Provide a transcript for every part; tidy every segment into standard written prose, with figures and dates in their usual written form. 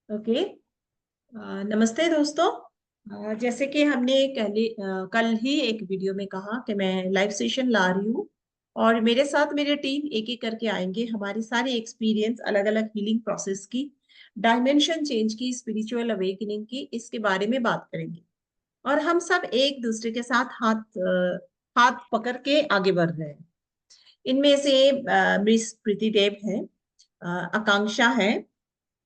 Okay. नमस्ते दोस्तों। जैसे कि हमने कल ही एक वीडियो में कहा कि मैं लाइव सेशन ला रही हूँ और मेरे साथ मेरे टीम एक एक करके आएंगे। हमारी सारी एक्सपीरियंस अलग अलग हीलिंग प्रोसेस की, डायमेंशन चेंज की, स्पिरिचुअल अवेकनिंग की, इसके बारे में बात करेंगे। और हम सब एक दूसरे के साथ हाथ पकड़ के आगे बढ़ रहे हैं। इनमें से मिस प्रीति देव है, आकांक्षा है,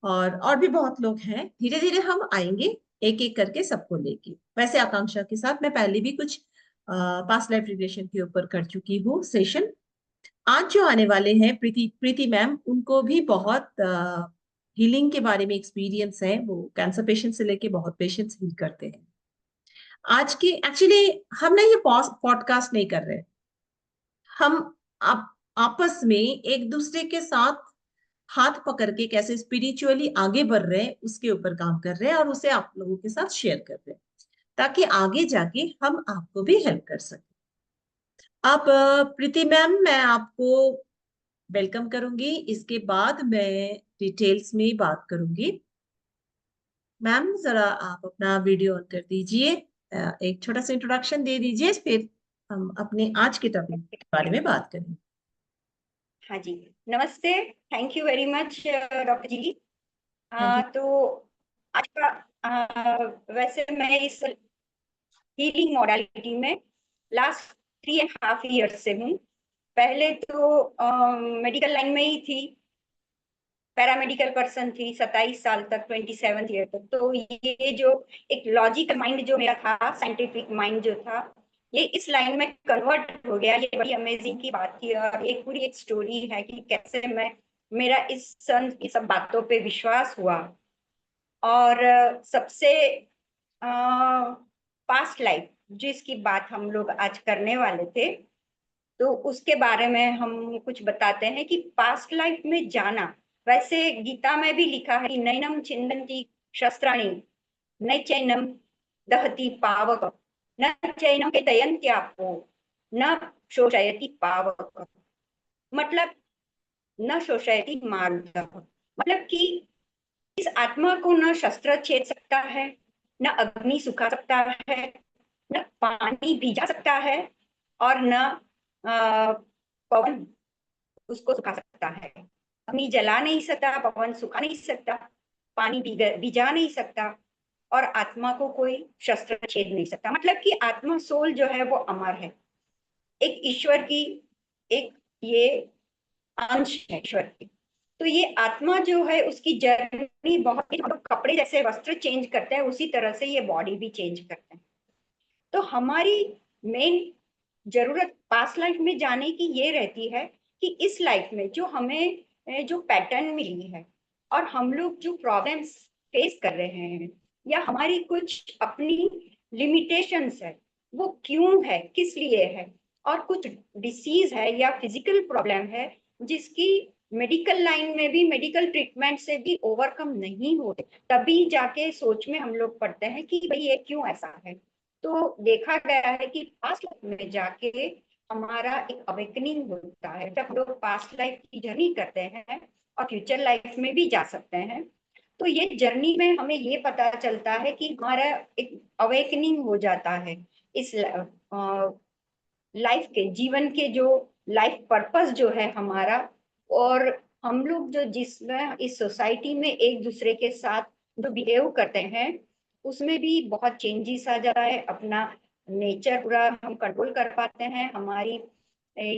और भी बहुत लोग हैं। धीरे धीरे हम आएंगे एक एक करके सबको लेके। वैसे आकांक्षा के साथ मैं पहले भी कुछ पास्ट लाइफ रिग्रेशन के ऊपर कर चुकी हूँ सेशन। आज जो आने वाले हैं प्रीति प्रीति मैम, उनको भी बहुत हीलिंग के बारे में एक्सपीरियंस है। वो कैंसर पेशेंट से लेके बहुत पेशेंट्स हील करते हैं। आज की एक्चुअली हम ना ये पॉडकास्ट नहीं कर रहे। हम आपस में एक दूसरे के साथ हाथ पकड़ के कैसे स्पिरिचुअली आगे बढ़ रहे हैं उसके ऊपर काम कर रहे हैं और उसे आप लोगों के साथ शेयर कर रहे हैं, ताकि आगे जाके हम आपको भी हेल्प कर सकें। आप प्रीति मैम, मैं आपको वेलकम करूंगी। इसके बाद मैं डिटेल्स में बात करूंगी। मैम, जरा आप अपना वीडियो ऑन कर दीजिए, एक छोटा सा इंट्रोडक्शन दे दीजिए, फिर हम अपने आज के टॉपिक के बारे में बात करेंगे। हाँ जी, नमस्ते। Thank you very much doctor ji. हाँ जी। तो आज का वैसे मैं इस हीलिंग मॉडलिटी में लास्ट 3.5 years से हूँ। पहले तो मेडिकल लाइन में ही थी, पैरामेडिकल पर्सन थी 27 साल तक, 27th ईयर तक। तो ये जो एक लॉजिकल माइंड जो मेरा था, साइंटिफिक माइंड जो था, ये इस लाइन में कन्वर्ट हो गया। ये बड़ी अमेजिंग की बात थी और एक पूरी एक स्टोरी है कि कैसे मेरा इस सन की सब बातों पे विश्वास हुआ। और सबसे पास्ट लाइफ जिसकी बात हम लोग आज करने वाले थे, तो उसके बारे में हम कुछ बताते हैं कि पास्ट लाइफ में जाना। वैसे गीता में भी लिखा है कि नैनम छिन्दन्ति शस्त्राणि न चैनम दहति पावक न चैनम दयन्त्यापो न शोषयति पावक। मतलब न शोषयति मारुतः, मतलब कि इस आत्मा को न शस्त्र छेद सकता है, न अग्नि सुखा सकता है, न पानी भिजा सकता है, और न पवन उसको सुखा सकता है। अग्नि जला नहीं सकता, पवन सुखा नहीं सकता, पानी भिजा नहीं सकता, और आत्मा को कोई शस्त्र छेद नहीं सकता। मतलब कि आत्मा, सोल जो है वो अमर है, एक ईश्वर की एक ये अंश है ईश्वर की। तो ये आत्मा जो है उसकी जर्नी बहुत, कपड़े जैसे वस्त्र चेंज करते हैं उसी तरह से ये बॉडी भी चेंज करते हैं। तो हमारी मेन जरूरत पास्ट लाइफ में जाने की ये रहती है कि इस लाइफ में जो हमें जो पैटर्न मिली है और हम लोग जो प्रॉब्लम्स फेस कर रहे हैं, या हमारी कुछ अपनी लिमिटेशंस है, वो क्यों है, किस लिए है, और कुछ डिसीज है या फिजिकल प्रॉब्लम है जिसकी मेडिकल लाइन में भी, मेडिकल ट्रीटमेंट से भी ओवरकम नहीं होते, तभी जाके सोच में हम लोग पढ़ते हैं कि भाई ये क्यों ऐसा है। तो देखा गया है कि पास्ट लाइफ में जाके हमारा एक अवेकनिंग होता है। जब लोग पास्ट लाइफ की जर्नी करते हैं और फ्यूचर लाइफ में भी जा सकते हैं, तो ये जर्नी में हमें ये पता चलता है कि हमारा एक अवेकनिंग हो जाता है इस लाइफ के, जीवन के जो लाइफ पर्पस जो है हमारा। और हम लोग जो जिसमें इस सोसाइटी में एक दूसरे के साथ जो बिहेव करते हैं, उसमें भी बहुत चेंजेस आ जाता है। अपना नेचर पूरा हम कंट्रोल कर पाते हैं। हमारी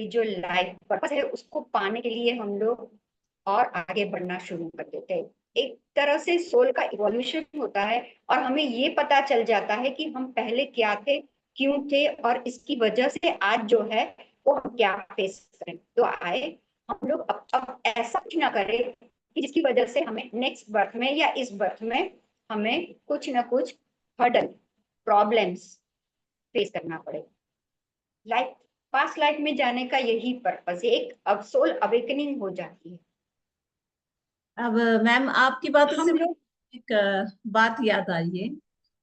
जो लाइफ पर्पस है उसको पाने के लिए हम लोग और आगे बढ़ना शुरू कर देते हैं। एक तरह से सोल का इवोल्यूशन होता है और हमें ये पता चल जाता है कि हम पहले क्या थे, क्यों थे, और इसकी वजह से आज जो है वो हम क्या फेस करें। तो आए हम लोग अब ऐसा कुछ ना करें कि जिसकी वजह से हमें नेक्स्ट बर्थ में या इस बर्थ में हमें कुछ ना कुछ हर्डल, प्रॉब्लम्स फेस करना पड़े। लाइफ, पास्ट लाइफ में जाने का यही पर्पस है, एक अब सोल अवेकनिंग हो जाती है। अब मैम, आपकी बातों से हम लोग, मुझे एक बात याद आई है।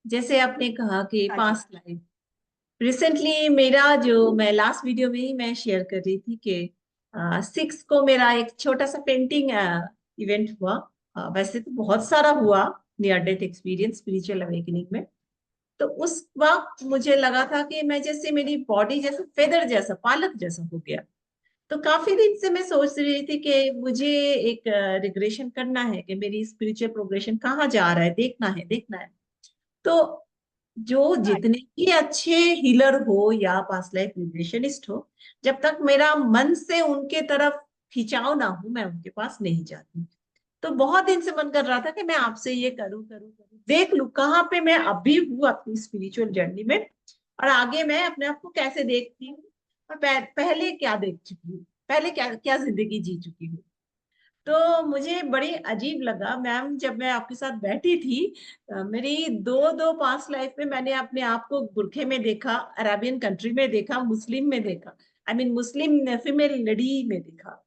जैसे आपने कहा कि हाँ जी, पास्ट लाइफ, रिसेंटली मेरा जो, मैं लास्ट वीडियो में ही मैं शेयर कर रही थी कि 6 को मेरा एक छोटा सा पेंटिंग इवेंट हुआ। वैसे तो बहुत सारा हुआ near death experience spiritual awakening में। तो उस वक्त मुझे लगा था कि मैं जैसे मेरी बॉडी जैसे फेदर जैसा, पालक जैसा हो गया। तो काफी दिन से मैं सोच रही थी कि मुझे एक रिग्रेशन करना है, कि मेरी स्पिरिचुअल प्रोग्रेशन कहाँ जा रहा है, देखना है देखना है। तो जो जितने भी अच्छे हीलर हो या पास्ट लाइफ रिग्रेशनिस्ट हो, जब तक मेरा मन से उनके तरफ खिंचाव ना हो, मैं उनके पास नहीं जाती। तो बहुत दिन से मन कर रहा था कि मैं आपसे ये करूं करूं करूं, देख लूं कहाँ पे मैं अभी हूँ अपनी स्पिरिचुअल जर्नी में, और आगे मैं अपने आप को कैसे देखती हूँ, और पहले क्या देख चुकी हूँ, पहले क्या क्या जिंदगी जी चुकी हूँ। तो मुझे बड़ी अजीब लगा मैम, जब मैं आपके साथ बैठी थी, मेरी दो दो पास्ट लाइफ में मैंने अपने आप को बुरखे में देखा, अरेबियन कंट्री में देखा, मुस्लिम में देखा, I mean Muslim female lady में देखा।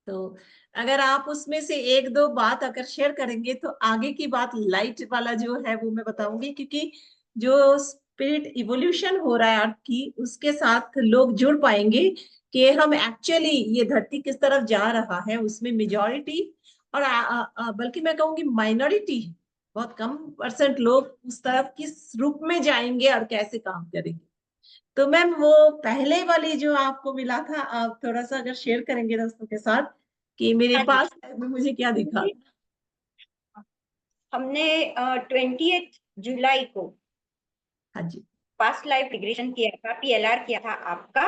तो अगर आप उसमें से एक दो बात अगर शेयर करेंगे तो आगे की बात लाइट वाला जो है वो मैं बताऊंगी, क्योंकि जो स्पिरिट इवोल्यूशन हो रहा है अर्थ की, उसके साथ लोग जुड़ पाएंगे कि हम एक्चुअली ये धरती किस तरफ जा रहा है, उसमें मेजॉरिटी और बल्कि मैं कहूंगी माइनॉरिटी, बहुत कम परसेंट लोग उस तरफ किस रूप में जाएंगे और कैसे काम करेंगे। तो मैम वो पहले वाली जो आपको मिला था, आप थोड़ा सा अगर शेयर करेंगे दोस्तों के साथ कि मेरे हाँ जी। पास में मुझे क्या दिखा। हमने 20 जुलाई को हाँ जी। पास्ट लाइफ रिग्रेशन किया था, PLR किया था आपका।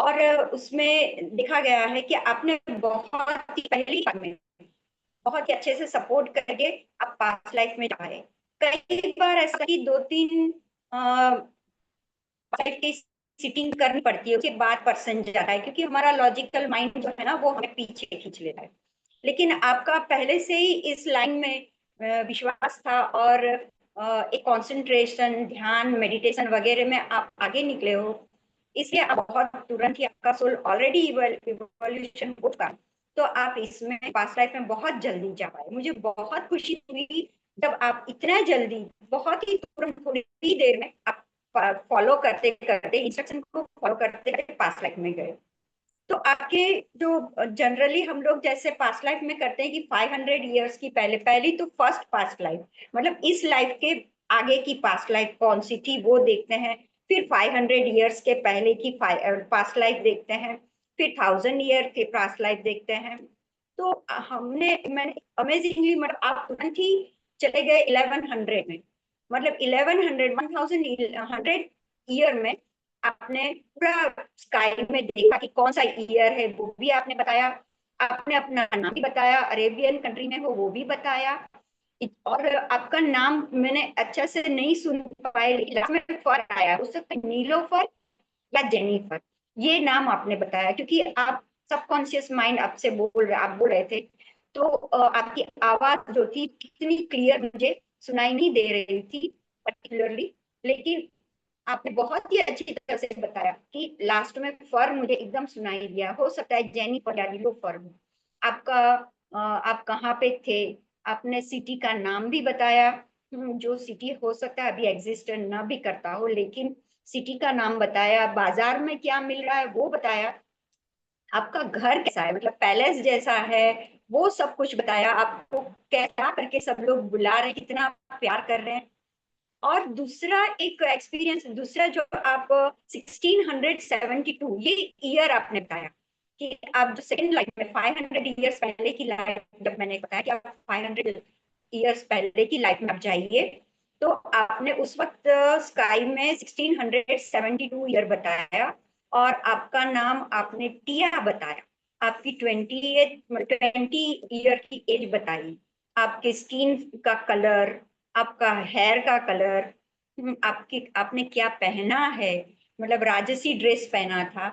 और उसमें देखा गया है कि आपने बहुत ही पहली बार में बहुत ही अच्छे से सपोर्ट करके आप पास्ट लाइफ में जा रहे हैं। कई बार ऐसा कि 2-3 की सिटिंग करनी पड़ती है, उसके बाद पर्सन जाता है, क्योंकि हमारा लॉजिकल माइंड जो है ना वो हमें पीछे खींच लेता है। लेकिन आपका पहले से ही इस लाइन में विश्वास था, और एक कंसंट्रेशन, ध्यान, मेडिटेशन वगैरह में आप आगे निकले हो, इसलिए आप बहुत तुरंत ही आपका सोल ऑलरेडी इवोल्यूशन हो चुका। तो आप इसमें पास्ट लाइफ में बहुत जल्दी जा पाए। मुझे बहुत खुशी हुई जब आप इतना जल्दी, बहुत ही तुरंत, थोड़ी ही देर में आप फॉलो करते करते, इंस्ट्रक्शन को फॉलो करते करते पास्ट लाइफ में गए। तो आपके जो जनरली हम लोग जैसे पास्ट लाइफ में करते हैं कि 500 ईयर्स की पहले, पहली तो फर्स्ट पास्ट लाइफ, मतलब इस लाइफ के आगे की पास्ट लाइफ कौन सी थी वो देखते हैं। फिर 500 ईयर्स के पहले की पास्ट लाइफ देखते हैं। फिर 1000 ईयर के पास्ट लाइफ देखते हैं। तो मैंने अमेजिंगली, मतलब आप तुरंत ही चले गए 1100 में। मतलब 1100 ईयर में आपने पूरा स्काई में देखा कि कौन सा ईयर है, वो भी आपने बताया। आपने अपना नाम भी बताया, अरेबियन कंट्री में हो वो भी बताया। और आपका नाम मैंने अच्छा से नहीं सुन पाया, लेकिन लास्ट में फर आया, उससे नीलोफर या जेनिफर, ये नाम आपने बताया, क्योंकि आप सबकॉन्शियस माइंड आपसे आप बोल रहे थे। तो आपकी आवाज जो थी कितनी क्लियर मुझे सुनाई नहीं दे रही थी पर्टिकुलरली, लेकिन आपने बहुत ही अच्छी तरह से बताया कि लास्ट में फर मुझे एकदम सुनाई दिया। हो सकता है जेनिफर या नीलोफर हो। आपका आप कहाँ पे थे, आपने सिटी का नाम भी बताया। जो सिटी हो सकता है अभी एग्जिस्ट ना भी करता हो, लेकिन सिटी का नाम बताया, बाजार में क्या मिल रहा है वो बताया, आपका घर कैसा है, मतलब पैलेस जैसा है, वो सब कुछ बताया। आपको क्या करके सब लोग बुला रहे हैं, कितना प्यार कर रहे हैं। और दूसरा एक एक्सपीरियंस, दूसरा जो आप 1672 ये ईयर आपने बताया कि आप जो सेकंड लाइफ में 500 ईयर्स पहले की लाइफ, जब मैंने बताया कि आप 500 ईयर्स पहले की लाइफ में आप जाइए, तो आपने उस वक्त स्काई में 1672 ईयर बताया। और आपका नाम आपने टिया बताया। आपकी 20 ईयर की एज बताई। आपके स्किन का कलर, आपका हेयर का कलर, आपकी आपने क्या पहना है, मतलब राजसी ड्रेस पहना था,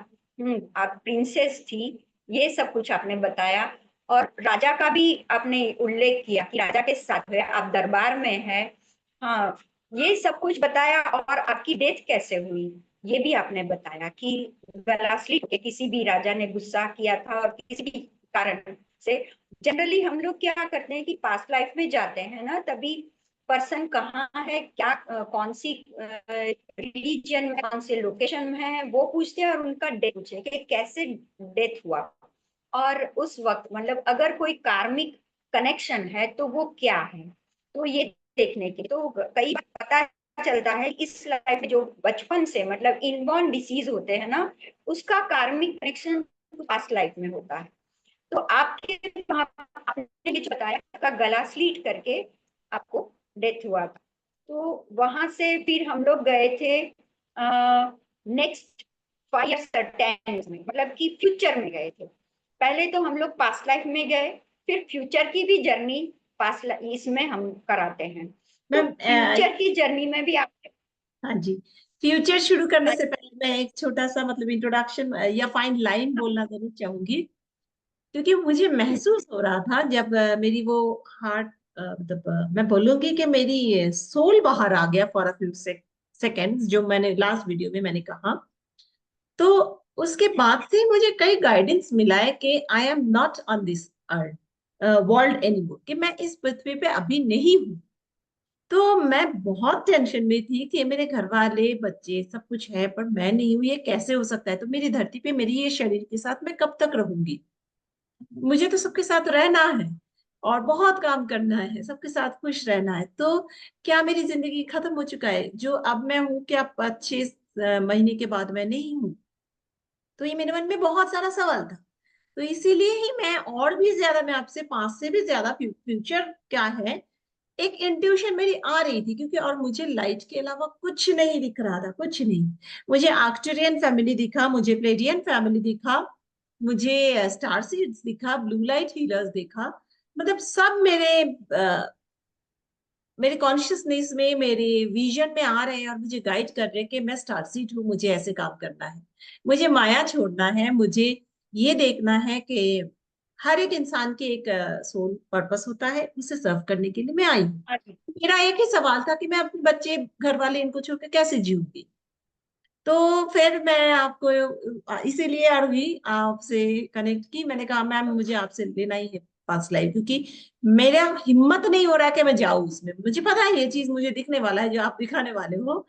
आप प्रिंसेस थी, ये सब कुछ आपने बताया। और राजा का भी आपने उल्लेख किया कि राजा के साथ हुए, आप दरबार में है। हाँ, ये सब कुछ बताया। और आपकी डेथ कैसे हुई ये भी आपने बताया कि गला स्लिप के किसी भी राजा ने गुस्सा किया था, और किसी भी कारण से। जनरली हम लोग क्या करते हैं कि पास्ट लाइफ में जाते हैं ना, तभी पर्सन कहाँ है, क्या कौन सी रिलीजन में, कौन से लोकेशन में है, वो पूछते हैं, और उनका डेथ पूछे कि कैसे डेथ हुआ। और उस वक्त मतलब अगर कोई कार्मिक कनेक्शन है तो वो क्या है। तो ये देखने के तो कई बार पता चलता है इस लाइफ में जो बचपन से मतलब इनबॉर्न डिसीज होते हैं ना, उसका कार्मिक कनेक्शन पास्ट लाइफ में होता है। तो आपके वहाँ आपने भी बताया आपका गला स्लीट करके आपको डेथ हुआ था। तो वहां से फिर हम लोग गए थे नेक्स्ट 5 या 10 में, मतलब कि फ्यूचर में गए थे। पहले तो हम लोग पास्ट लाइफ में गए, फिर फ्यूचर की भी जर्नी पास्ट इसमें हम कराते हैं। तो मैम फ्यूचर की जर्नी में भी आप। हाँ जी, फ्यूचर शुरू करने हाँ से पहले मैं एक छोटा सा मतलब इंट्रोडक्शन या फाइन लाइन बोलना जरूर चाहूंगी। क्योंकि मुझे महसूस हो रहा था जब मेरी वो हार्ट मतलब मैं बोलूंगी कि मेरी सोल बाहर आ गया फॉर अ फ्यू सेकेंड्स, जो मैंने लास्ट वीडियो में मैंने कहा। तो उसके बाद से मुझे कई गाइडेंस मिला है कि I am not on this earth world anymore, कि मैं इस पृथ्वी पे अभी नहीं हूँ। तो मैं बहुत टेंशन में थी कि मेरे घर वाले बच्चे सब कुछ है पर मैं नहीं हूँ, ये कैसे हो सकता है। तो मेरी धरती पे मेरी ये शरीर के साथ मैं कब तक रहूंगी। मुझे तो सबके साथ रहना है और बहुत काम करना है, सबके साथ खुश रहना है। तो क्या मेरी जिंदगी खत्म हो चुका है जो अब मैं हूँ, क्या 5-6 महीने के बाद मैं नहीं हूँ। तो ये मेरे मन में बहुत सारा सवाल था। तो इसीलिए ही मैं और भी ज्यादा, मैं आपसे 5 से भी ज्यादा फ्यूचर क्या है एक इंट्यूशन मेरी आ रही थी। क्योंकि और मुझे लाइट के अलावा कुछ नहीं दिख रहा था, कुछ नहीं। मुझे आर्क्टूरियन फैमिली दिखा, मुझे प्लेडियन फैमिली दिखा, मुझे स्टार सीड्स दिखा, ब्लू लाइट हीलर्स देखा। मतलब सब मेरे कॉन्शियसनेस में, मेरे विजन में आ रहे हैं और मुझे गाइड कर रहे हैं कि मैं स्टार सीड हूँ, मुझे ऐसे काम करना है, मुझे माया छोड़ना है, मुझे ये देखना है कि हर एक इंसान के एक सोल पर्पस होता है, उसे सर्व करने के लिए मैं आई हूँ। हाँ जी। मेरा एक ही सवाल था कि मैं अपने बच्चे घर वाले इनको छोड़ के कैसे जीऊंगी। तो फिर मैं आपको इसीलिए अरवी आपसे कनेक्ट की। मैंने कहा मैम मुझे आपसे लेना ही है पास्ट लाइफ, क्योंकि मेरा हिम्मत नहीं हो रहा है कि मैं जाऊं उसमें। मुझे पता है ये चीज मुझे दिखने वाला है जो आप दिखाने वाले हो।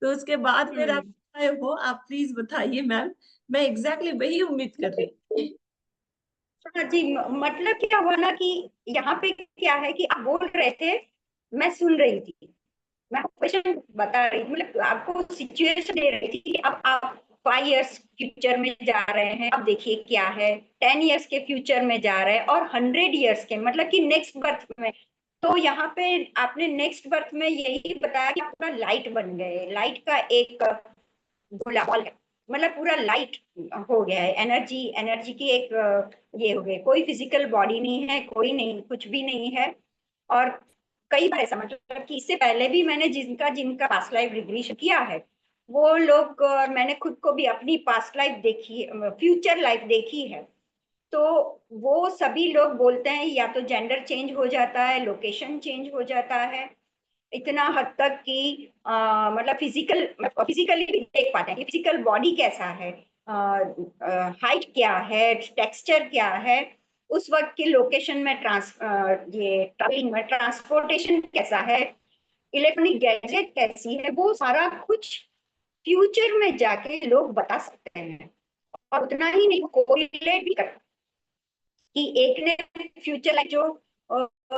तो उसके बाद फिर आप हम्म। आए हो, आप प्लीज बताइए मैम। मैं एग्जैक्टली वही उम्मीद कर रही थी। हाँ जी, मतलब क्या हुआ ना कि यहाँ पे क्या है कि आप बोल रहे थे, मैं सुन रही थी, मैं क्वेश्चन बता रही थी, मतलब आपको सिचुएशन दे रही थी कि अब आप 5 इयर्स फ्यूचर में जा रहे हैं, अब देखिए क्या है, 10 इयर्स के फ्यूचर में जा रहे हैं और 100 इयर्स के मतलब कि नेक्स्ट बर्थ में। तो यहाँ पे आपने नेक्स्ट बर्थ में यही बताया कि पूरा लाइट बन गए, लाइट का एक गोला बॉल है, मतलब पूरा लाइट हो गया है, एनर्जी एनर्जी की एक ये हो गए, कोई फिजिकल बॉडी नहीं है, कोई नहीं, कुछ भी नहीं है। और कई बार ऐसा मतलब कि इससे पहले भी मैंने जिनका जिनका पास्ट लाइफ रिग्रेशन किया है, वो लोग और मैंने खुद को भी अपनी पास्ट लाइफ देखी, फ्यूचर लाइफ देखी है। तो वो सभी लोग बोलते हैं या तो जेंडर चेंज हो जाता है, लोकेशन चेंज हो जाता है, इतना हद तक कि मतलब फिजिकली भी देख पाते हैं कि फिजिकल बॉडी कैसा है, हाइट क्या है, टेक्सचर क्या है, उस वक्त की लोकेशन में ये ट्रैवलिंग में ट्रांसपोर्टेशन कैसा है, इलेक्ट्रॉनिक गैजेट कैसी है, वो सारा कुछ फ्यूचर में जाके लोग बता सकते हैं। और उतना ही नहीं, कोरिलेट भी कर कि एक ने फ्यूचर लाइक जो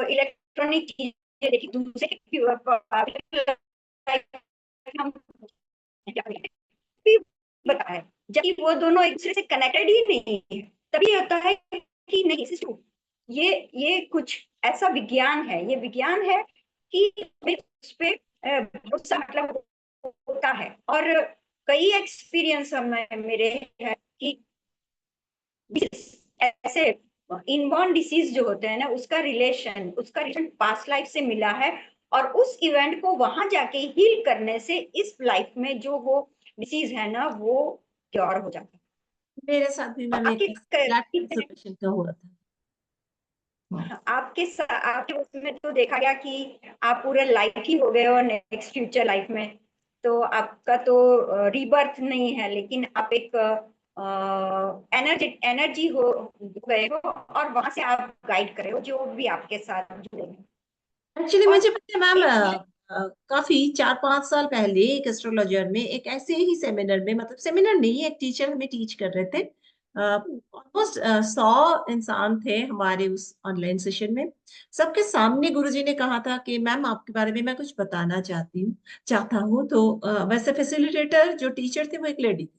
इलेक्ट्रॉनिक चीजें देखी, दूसरे हम भी बताया है, जबकि वो दोनों एक दूसरे से कनेक्टेड ही नहीं है। तभी होता है कि नहीं सिस्टू, ये कुछ ऐसा विज्ञान है, ये विज्ञान है कि उस पे भरोसा मतलब होता है। और कई एक्सपीरियंस मेरे है कि ऐसे इनबॉर्न डिसीज जो होते हैं ना, उसका रिलेशन पास्ट लाइफ से मिला है। और उस इवेंट को वहां जाके हील करने से इस लाइफ में जो वो डिसीज है ना, वो क्योर हो जाता है। मेरे साथ भी मैम एक ब्लड कैंसर आपके पेशेंट का हुआ था। हाँ। आपके उसमें तो देखा गया कि आप पूरे लाइफ ही हो गए हो नेक्स्ट फ्यूचर लाइफ में। तो आपका तो रीबर्थ नहीं है, लेकिन आप एक एनर्जी हो गए हो और वहां से आप गाइड करे हो जो भी आपके साथ जुड़े हैं। एक्चुअली और मुझे पता है मैम, एक चीज। काफी 4-5 साल पहले एक एस्ट्रोलॉजर में एक ऐसे ही सेमिनार में, मतलब सेमिनार नहीं, एक टीचर हमें टीच कर रहे थे। ऑलमोस्ट 100 इंसान थे हमारे उस ऑनलाइन सेशन में। सबके सामने गुरुजी ने कहा था कि मैम आपके बारे में मैं कुछ बताना चाहता हूँ। तो वैसे फैसिलिटेटर जो टीचर थे वो एक लेडी थी।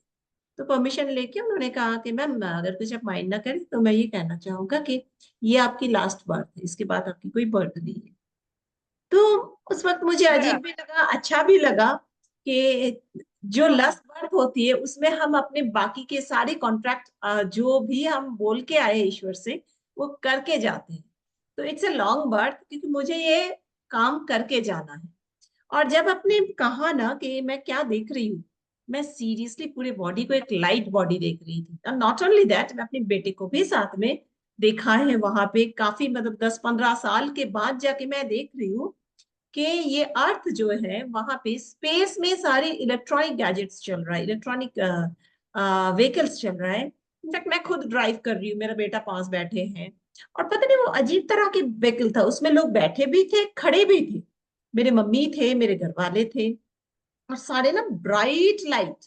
तो परमिशन लेके उन्होंने कहा कि मैम अगर कुछ आप माइंड ना करें तो मैं ये कहना चाहूंगा कि ये आपकी लास्ट बर्थ है, इसके बाद आपकी कोई बर्थ नहीं है। तो उस वक्त मुझे अजीब भी बराबर। लगा, अच्छा भी लगा कि जो हाँ। लास्ट बर्थ होती है उसमें हम अपने बाकी के सारे कॉन्ट्रैक्ट जो भी हम बोल के आए ईश्वर से वो करके जाते हैं। तो इट्स ए लॉन्ग बर्थ, क्योंकि मुझे ये काम करके जाना है। और जब आपने कहा ना कि मैं क्या देख रही हूँ, मैं सीरियसली पूरे बॉडी को एक लाइट बॉडी देख रही थी। और नॉट ओनली दैट, मैं अपने बेटे को भी साथ में देखा है वहां पे। काफी मतलब 10-15 साल के बाद जाके मैं देख रही हूँ कि ये अर्थ जो है वहां पे स्पेस में सारे इलेक्ट्रॉनिक गैजेट्स चल रहा है, इलेक्ट्रॉनिक व्हीकल्स चल रहा है। इनफैक्ट मैं खुद ड्राइव कर रही हूँ, मेरा बेटा पास बैठे हैं। और पता नहीं वो अजीब तरह के व्हीकल था, उसमें लोग बैठे भी थे खड़े भी थे, मेरे मम्मी थे, मेरे घर वाले थे। और सारे ना ब्राइट लाइट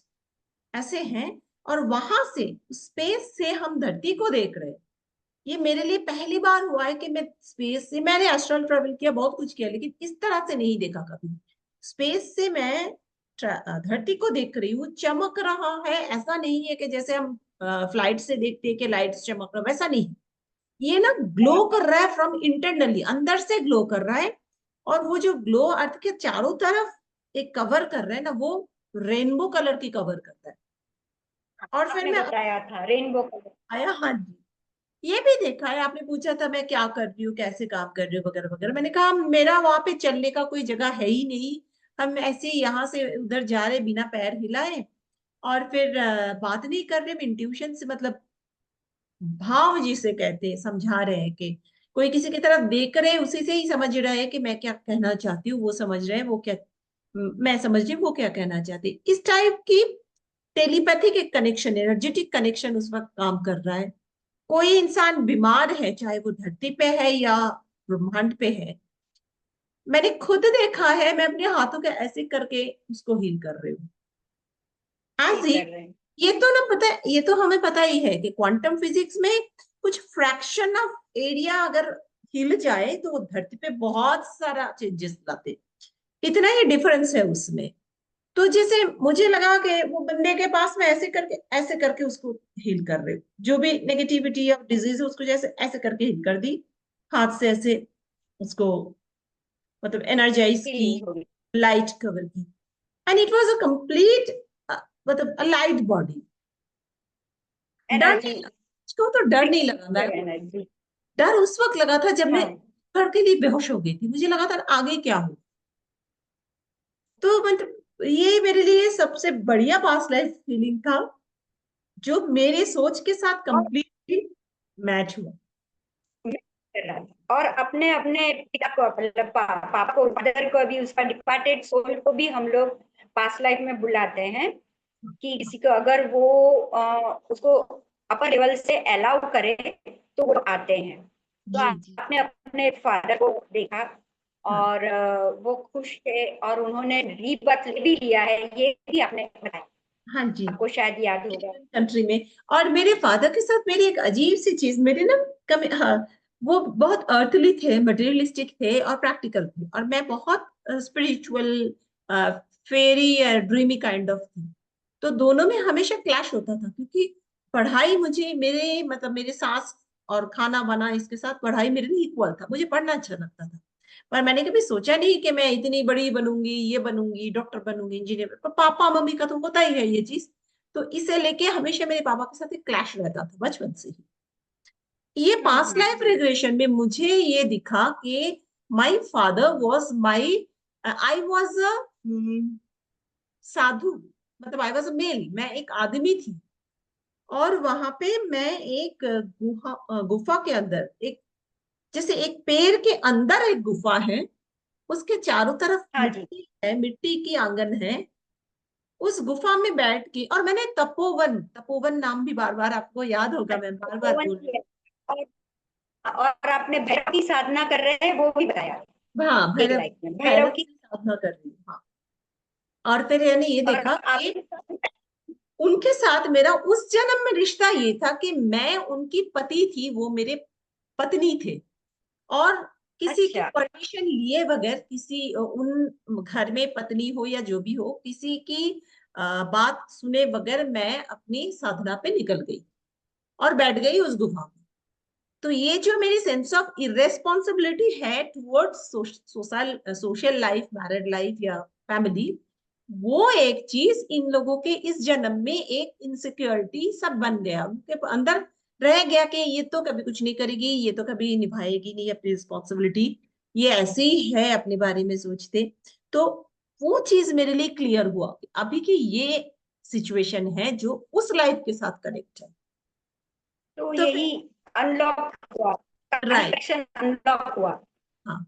ऐसे हैं। और वहां से स्पेस से हम धरती को देख रहे हैं। ये मेरे लिए पहली बार हुआ है कि मैं स्पेस से, मैंने एस्ट्रल ट्रेवल किया, बहुत कुछ किया, लेकिन इस तरह से नहीं देखा कभी। स्पेस से मैं धरती को देख रही हूँ, चमक रहा है। ऐसा नहीं है कि जैसे हम फ्लाइट से देखते हैं कि लाइट्स चमक रहा, वैसा नहीं। ये ना ग्लो कर रहा है फ्रॉम इंटरनली, अंदर से ग्लो कर रहा है। और वो जो ग्लो अर्थ के चारों तरफ एक कवर कर रहा है ना, वो रेनबो कलर की कवर करता है। और फिर आपने मैं बताया था रेनबो कलर। आया, हाँ जी। ये भी देखा है, आपने पूछा था मैं क्या कर रही हूँ, कैसे काम कर रही हूँ, वगैरह वगैरह। मैंने कहा मेरा वहां पे चलने का कोई जगह है ही नहीं। हम ऐसे ही यहाँ से उधर जा रहे बिना पैर हिलाए। और फिर बात नहीं कर रहे, इंट्यूशन से मतलब भाव जिसे कहते हैं समझा रहे हैं कि कोई किसी की तरफ देख रहे हैं, उसी से ही समझ रहा है कि मैं क्या कहना चाहती हूँ, वो समझ रहे हैं वो क्या, मैं समझ रही हूँ वो क्या कहना चाहती है। इस टाइप की टेलीपैथिक एक कनेक्शन, एनर्जेटिक कनेक्शन उस वक्त काम कर रहा है। कोई इंसान बीमार है, चाहे वो धरती पे है या ब्रह्मांड पे है, मैंने खुद देखा है, मैं अपने हाथों के ऐसे करके उसको हील कर रही हूँ। फील एज कर रहे हैं। ये तो ना पता है, ये तो हमें पता ही है कि क्वांटम फिजिक्स में कुछ फ्रैक्शन ऑफ एरिया अगर हिल जाए तो वो धरती पे बहुत सारा चेंजेस लाते, इतना ही डिफरेंस है उसमें। तो जैसे मुझे लगा कि वो बंदे के पास में ऐसे करके उसको हील कर रहे हो, जो भी नेगेटिविटी या डिजीज है उसको जैसे ऐसे करके हील कर दी, हाथ से ऐसे उसको मतलब एनर्जाइज की, फीलिंग होगी। लाइट कवर की। And it was a complete मतलब अ लाइट बॉडी। डर एनर्जी। नहीं लगा उसको, तो डर नहीं लगा मैम। एनर्जी। डर उस वक्त लगा था जब मैं हाँ। डर के लिए बेहोश हो गई थी, मुझे लगा था आगे क्या हो। तो मतलब ये मेरे लिए सबसे बढ़िया पास्ट लाइफ फीलिंग था, जो मेरे सोच के साथ और कंप्लीटली मैच हुआ। कर रहा था। और अपने अपने पिता को मतलब पापा को मदर को भी उसका डिपार्टेड सोल को भी हम लोग पास्ट लाइफ में बुलाते हैं कि किसी को अगर वो उसको अपर लेवल से अलाउ करे तो वो आते हैं। तो जी जी। आपने अपने फादर को देखा हाँ और वो खुश थे और उन्होंने रीबर्थ भी लिया है, ये भी आपने बताया। हाँ जी। आपको शायद याद होगा। इंडियन कंट्री में। और मेरे फादर के साथ मेरी एक अजीब सी चीज, मेरे ना हाँ, वो बहुत अर्थली थे, मटेरियलिस्टिक थे और प्रैक्टिकल थे, और मैं बहुत spiritual, fairy dreamy kind of थी। तो दोनों में हमेशा क्लैश होता था, क्योंकि पढ़ाई मुझे, मेरे मतलब मेरे सास और खाना बना इसके साथ पढ़ाई मेरे लिए इक्वल था, मुझे पढ़ना अच्छा लगता था। पर मैंने कभी सोचा नहीं कि मैं इतनी बड़ी बनूंगी, ये बनूंगी, डॉक्टर बनूंगी, इंजीनियर। पर पापा मम्मी का तो होता ही है ये चीज। तो इसे लेके हमेशा मेरे पापा के साथ एक क्लैश रहता था बचपन से ही। ये पास्ट हम्म। लाइफ रिग्रेशन में मुझे ये दिखा कि my father was my, I was a sadhu, मतलब आई वाज अ मेल, मैं एक आदमी थी। और वहां पे मैं एक गुफा के अंदर, एक जैसे एक पेड़ के अंदर एक गुफा है, उसके चारों तरफ हाँ जी। मिट्टी है, मिट्टी की आंगन है। उस गुफा में बैठ के, और मैंने तपोवन, तपोवन नाम भी बार बार आपको याद होगा, मैं बार बार तपोवन बोल रही की है। और आपने भैरव की साधना कर रहे हैं वो भी बताया हूँ। हाँ, एक भैरव, लाइफ में भैरव भैरव की। की साधना कर रही हूँ, हाँ। और फिर यानी ये और देखा कि आपके साथ उनके साथ मेरा उस जन्म में रिश्ता ये था कि मैं उनकी पति थी, वो मेरे पत्नी थे। और किसी की अच्छा। परमिशन लिए बगैर, किसी उन घर में पत्नी हो या जो भी हो, किसी की बात सुने बगैर मैं अपनी साधना पे निकल गई और बैठ गई उस गुफा में। तो ये जो मेरी सेंस ऑफ इरेस्पॉन्सिबिलिटी है towards social social life, married life या फैमिली, वो एक चीज इन लोगों के इस जन्म में एक इनसिक्योरिटी सब बन गया उनके अंदर, रह गया कि ये तो कभी कुछ नहीं करेगी, ये तो कभी निभाएगी नहीं अपनी रिस्पॉन्सिबिलिटी, ये ऐसे ही है अपने बारे में सोचते। तो वो चीज मेरे लिए क्लियर हुआ कि अभी की ये सिचुएशन है जो उस लाइफ के साथ कनेक्ट है। तो तो यही अनलॉक हुआ, राइट, कनेक्शन अनलॉक हुआ। हाँ,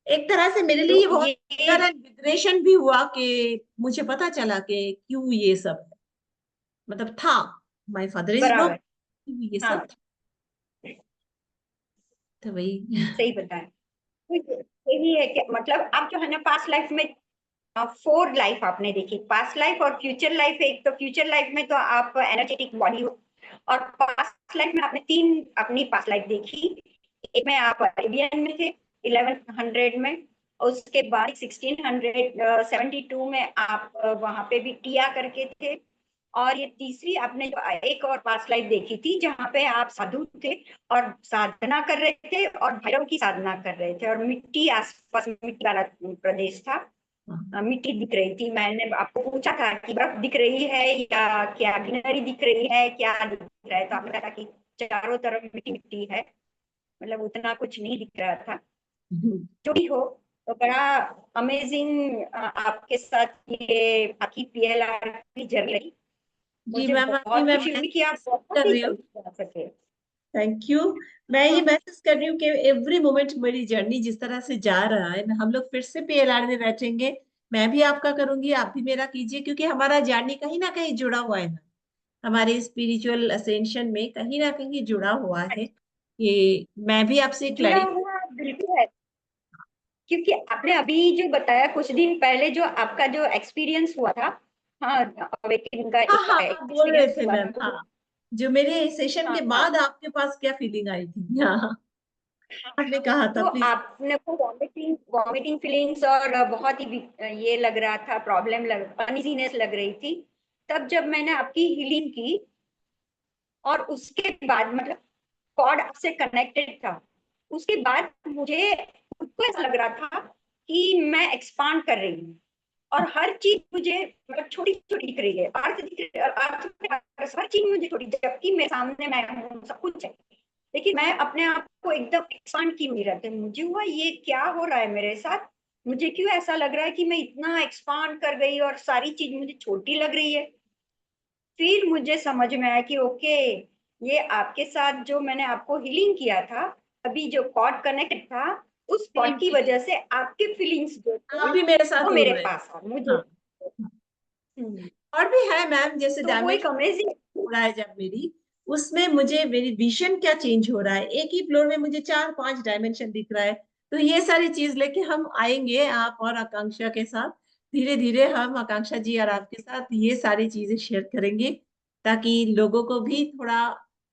एक तरह से मेरे लिए तो ये बहुत ये क्लियर एंड लिबरेशन भी हुआ कि मुझे पता चला कि क्यों ये सब है, मतलब था, माय फादर इज नो, बराबर। ये हाँ, सब था। तो वही। सही बताया। तो यही है कि मतलब आप जो है ना पास्ट लाइफ में, 4 लाइफ आपने देखी, पास्ट लाइफ और फ्यूचर लाइफ। एक तो फ्यूचर लाइफ में तो आप एनर्जेटिक बॉडी हो, और पास्ट लाइफ में आपने 3 अपनी पास्ट लाइफ देखी। एक में आप अरेबियन में थे 1100 में, उसके बाद 1672 में आप वहां पे भी टिया करके थे, और ये तीसरी आपने जो एक और पास्ट लाइफ देखी थी जहाँ पे आप साधु थे और साधना कर रहे थे और भैरव की साधना कर रहे थे, और मिट्टी आसपास, मिट्टी वाला प्रदेश था। हाँ। मिट्टी दिख रही थी, मैंने आपको पूछा था कि बर्फ दिख रही है या क्या ग्रीनरी दिख रही है, क्या दिख रहा है, तो आपने कहा था कि चारों तरफ मिट्टी मिट्टी है, मतलब उतना कुछ नहीं दिख रहा था। जो भी हो, तो बड़ा अमेजिंग आपके साथ ये आपकी पीएलआर की जर्नी रही। जी मुझे मैम, अभी बहुत मैं खुशी हुई कि आप महसूस बहुत कर ही रही हूँ, जल्दी जा सके। Thank you. मैं ये हाँ, महसूस कर रही हूँ कि एवरी मोमेंट मेरी जर्नी जिस तरह से जा रहा है, हम लोग फिर से पीएलआर में बैठेंगे, मैं भी आपका करूंगी, आप भी मेरा कीजिए, क्योंकि हमारा जर्नी कहीं ना कहीं जुड़ा हुआ है, हमारे स्पिरिचुअल असेंशन में कहीं ना कहीं जुड़ा हुआ है। ये मैं भी आपसे जुड़ा क्लैरिफाई। हुआ बिल्कुल है, क्योंकि आपने अभी जो बताया कुछ दिन पहले जो आपका जो एक्सपीरियंस हुआ था, हाँ, अवेकनिंग का हाँ हाँ, आप बोल रहे एक्सपीरियंस थे हुआ मैम, था। हाँ, जो मेरे सेशन के हाँ, हाँ, बाद आपके पास क्या फीलिंग आई थी, हाँ, आपने कहा था, तो प्लीज। आपने को वॉमिटिंग वॉमिटिंग फीलिंग्स और बहुत ही ये लग रहा था, प्रॉब्लम लग, अनइजीनेस लग रही थी। तब जब मैंने आपकी हीलिंग की और उसके बाद मतलब गॉड आपसे कनेक्टेड था, उसके बाद मुझे खुद को ऐसा लग रहा था कि मैं एक्सपांड कर रही हूँ, और हर चीज मुझे मतलब छोटी छोटी दिख रही है, अर्थ दिख रही है, अर्थ हर चीज मुझे छोटी, जबकि मेरे सामने मैं हूँ, सब कुछ है, लेकिन मैं अपने आप को एकदम एक्सपांड की हुई रहती हूँ। मुझे हुआ ये क्या हो रहा है मेरे साथ, मुझे क्यों ऐसा लग रहा है कि मैं इतना एक्सपांड कर गई और सारी चीज मुझे छोटी लग रही है। फिर मुझे समझ में आया कि ओके, ये आपके साथ जो मैंने आपको हीलिंग किया था, अभी जो कॉर्ड कनेक्ट था, उस सेम कॉर्ड की फीलिंग वजह से आपके फीलिंग्स जो थे आप भी मेरे वो साथ हो मेरे रहे पास आ थे, मुझे। हाँ। हम्म, और भी है मैम, जैसे तो वो डैमेज एक अमेजिंग। हो रहा है जब मेरी, उसमें मुझे मेरी विजन क्या चेंज हो रहा है, एक ही फ्लोर में मुझे 4-5 डायमेंशन दिख रहा है। तो ये सारी चीज लेके हम आएंगे आप और आकांक्षा के साथ, धीरे धीरे हम आकांक्षा जी और आपके साथ ये सारी चीजें शेयर करेंगे, ताकि लोगों को भी थोड़ा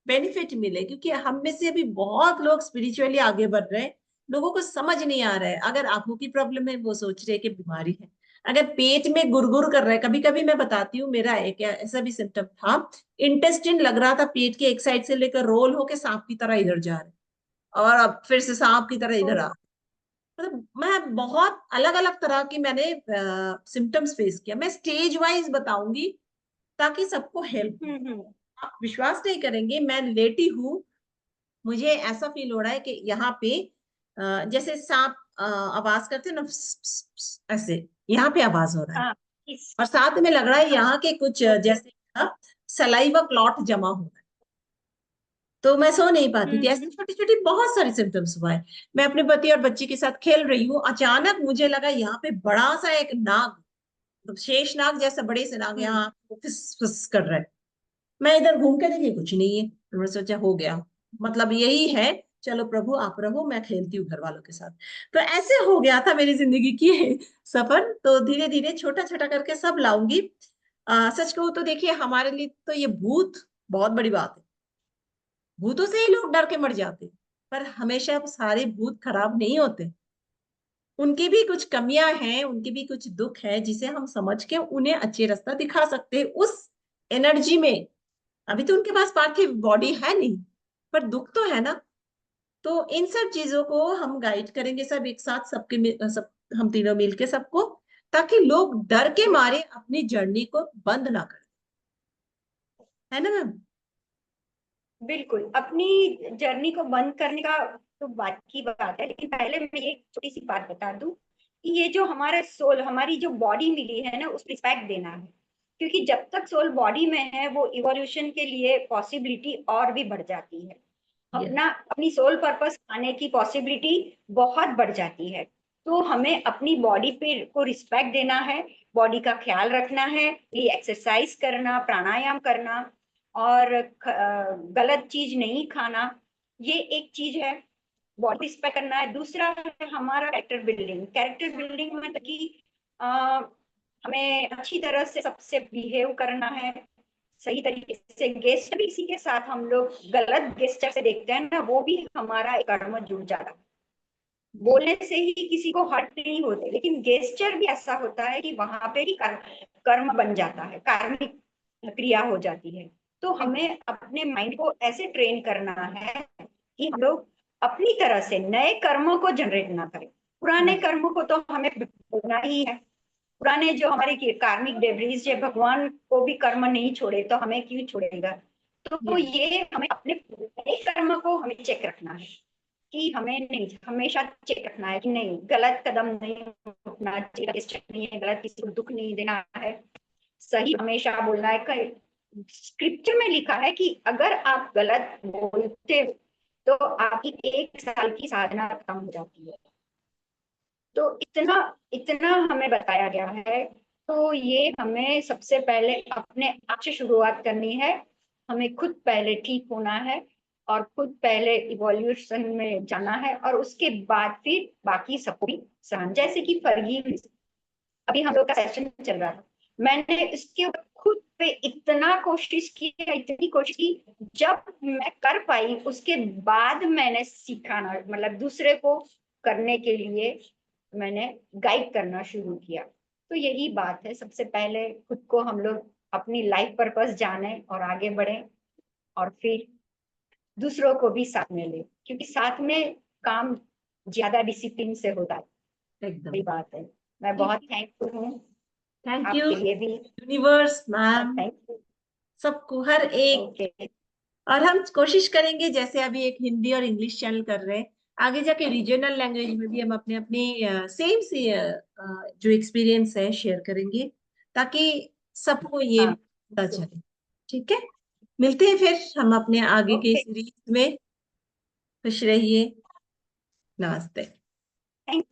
बेनिफिट मिले, क्योंकि हम में से अभी बहुत लोग स्पिरिचुअली आगे बढ़ रहे हैं, लोगों को समझ नहीं आ रहा है, अगर आंखों की प्रॉब्लम है वो सोच रहे हैं कि बीमारी है, अगर पेट में गुड़गुड़ कर रहा है, कभी कभी मैं बताती हूँ, मेरा एक ऐसा भी सिम्टम था, इंटेस्टिन लग रहा था पेट के एक साइड से लेकर रोल होके सांप की तरह इधर जा रहे, और अब फिर से सांप की तरह इधर आ, मतलब मैं बहुत अलग अलग तरह की मैंने सिम्टम्स फेस किया, मैं स्टेज वाइज बताऊंगी ताकि सबको हेल्प हो। हम्म। आप विश्वास नहीं करेंगे, मैं लेटी हूँ, मुझे ऐसा फील हो रहा है कि यहाँ पे जैसे सांप आवाज करते हैं ना, फ्स, फ्स, फ्स, ऐसे यहाँ पे आवाज हो रहा है, हाँ, इस, और साथ में लग रहा है हाँ, यहाँ के कुछ ओके। जैसे सलाइवा क्लॉट जमा हो रहा है। तो मैं सो नहीं पाती थी, ऐसी हम्म। छोटी छोटी बहुत सारी सिम्टम्स हुआ है। मैं अपने पति और बच्ची के साथ खेल रही हूँ, अचानक मुझे लगा यहाँ पे बड़ा सा एक नाग, मतलब शेष नाग जैसा बड़े से नाग हम्म। यहाँ फिस फिस कर रहा है। मैं इधर घूम के देखी, कुछ नहीं है, तो मैंने सोचा हो गया, मतलब यही है, चलो प्रभु आप रहो, मैं खेलती हूँ घर वालों के साथ। तो ऐसे हो गया था मेरी जिंदगी की सफर, तो धीरे धीरे छोटा छोटा करके सब लाऊंगी। सच कहूँ तो देखिए, हमारे लिए तो ये भूत बहुत बड़ी बात है। भूतों से ही लोग डर के मर जाते हैं। पर हमेशा सारे भूत खराब नहीं होते। उनकी भी कुछ कमियां हैं, उनकी भी कुछ दुख है, जिसे हम समझ के उन्हें अच्छे रास्ता दिखा सकते हैं उस एनर्जी में। अभी तो उनके पास पार्थिव बॉडी है नहीं, पर दुख तो है ना। तो इन सब चीजों को हम गाइड करेंगे, सब एक साथ, सब हम तीनों मिलके सबको, ताकि लोग डर के मारे अपनी जर्नी को बंद ना करें। है ना मैम? बिल्कुल, अपनी जर्नी को बंद करने का तो बात की बात है, लेकिन पहले मैं एक छोटी सी बात बता दूं कि ये जो हमारा सोल, हमारी जो बॉडी मिली है ना, उस रिस्पेक्ट देना है। क्योंकि जब तक सोल बॉडी में है, वो इवोल्यूशन के लिए पॉसिबिलिटी और भी बढ़ जाती है। यस। अपनी सोल पर्पस आने की पॉसिबिलिटी बहुत बढ़ जाती है। तो हमें अपनी बॉडी पे को रिस्पेक्ट देना है, बॉडी का ख्याल रखना है, ये एक्सरसाइज करना, प्राणायाम करना, और गलत चीज नहीं खाना, ये एक चीज है। बॉडी रिस्पेक्ट करना है। दूसरा है हमारा कैरेक्टर बिल्डिंग। कैरेक्टर बिल्डिंग में कि अ, हमें अच्छी तरह से सबसे बिहेव करना है, सही तरीके से। गेस्ट भी किसी के साथ हम लोग गलत गेस्टर से देखते हैं ना, वो भी हमारा एक कर्म जुड़ जाता है। बोलने से ही किसी को हर्ट नहीं होते, लेकिन गेस्चर भी ऐसा होता है कि वहां पे ही कर्म बन जाता है, कार्मिक क्रिया हो जाती है। तो हमें अपने माइंड को ऐसे ट्रेन करना है कि हम लोग अपनी तरह से नए कर्मों को जनरेट ना करें। पुराने राइट। कर्मों को तो हमें भोगना ही है। पुराने जो हमारे कार्मिक डेब्रीज है, भगवान को भी कर्म नहीं छोड़े तो हमें क्यों छोड़ेगा। तो यस। ये हमें अपने नए कर्म को हमें चेक रखना है कि हमें नहीं, हमेशा चेक रखना है कि नहीं, गलत कदम नहीं उठना चाहिए, चेक नहीं है, गलत किसी को दुख नहीं देना है, सही हमेशा बोलना है। स्क्रिप्चर में लिखा है कि अगर आप गलत बोलते हो तो आपकी 1 साल की साधना खत्म हो जाती है। तो इतना इतना हमें बताया गया है। तो ये हमें सबसे पहले अपने आप से शुरुआत करनी है। हमें खुद पहले ठीक होना है, और खुद पहले इवोल्यूशन में जाना है, और उसके बाद फिर बाकी सबको भी सहन, जैसे कि फॉरगिवनेस। अभी हम लोग का सेशन चल रहा था, मैंने इसके ऊपर खुद पे इतना कोशिश की है, इतनी कोशिश की। जब मैं कर पाई उसके बाद मैंने सीखा ना, मतलब दूसरे को करने के लिए मैंने गाइड करना शुरू किया। तो यही बात है, सबसे पहले खुद को हम लोग अपनी लाइफ पर्पस जाने और आगे बढ़े, और फिर दूसरों को भी साथ में ले, क्योंकि साथ में काम ज्यादा डिसिप्लिन से होता है। एकदम। वही बात है। मैं ठीक बहुत है। थैंकफुल हूँ थैंक यू आपके लिए भी। Universe ma'am, thank you. सबको, हर एक। ओके। और हम कोशिश करेंगे, जैसे अभी एक हिंदी और इंग्लिश चैनल कर रहे हैं, आगे जाके रीजनल लैंग्वेज में भी हम अपने अपने सेम से जो एक्सपीरियंस है शेयर करेंगे, ताकि सबको ये हाँ। पता चले। ठीक है। मिलते हैं फिर हम अपने आगे के ओके। सीरीज में। खुश रहिए। नमस्ते। थैंक